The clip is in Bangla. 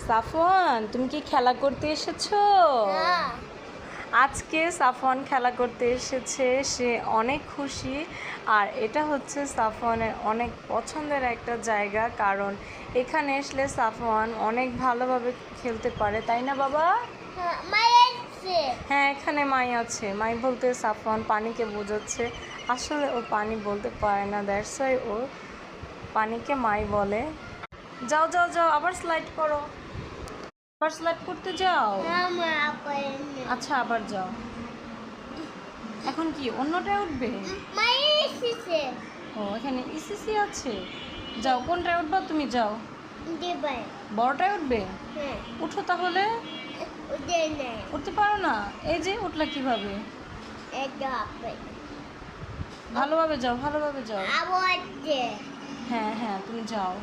সাফওয়ান, তুমি কি খেলা করতে এসেছো? আজকে সাফওয়ান খেলা করতে এসেছে, সে অনেক খুশি। আর এটা হচ্ছে সাফওয়ানের অনেক পছন্দের একটা জায়গা, কারণ এখানে আসলে সাফওয়ান অনেক ভালোভাবে খেলতে পারে, তাই না বাবা? হ্যাঁ, এখানে মাই আছে। মাই বলতে সাফওয়ান পানিকে বোঝাচ্ছে। আসলে ও পানি বলতে পারে না, দ্যাটস ওয়াই ও পানিকে মাই বলে। যাও যাও যাও, আবার স্লাইড করো, আবার স্লাইড করতে যাও। আচ্ছা, আবার যাও। এখন কি অন্যটায় উঠবে? ও, এখানে ইসিসি আছে। যাও, কোনটায় উঠবা তুমি? যাও, বড়টায় উঠবে। উঠো তাহলে। উঠতে পারো না? এই যে উঠলা কিভাবে? ভালোভাবে যাও, ভালোভাবে যাও। হ্যাঁ হ্যাঁ, তুমি যাও।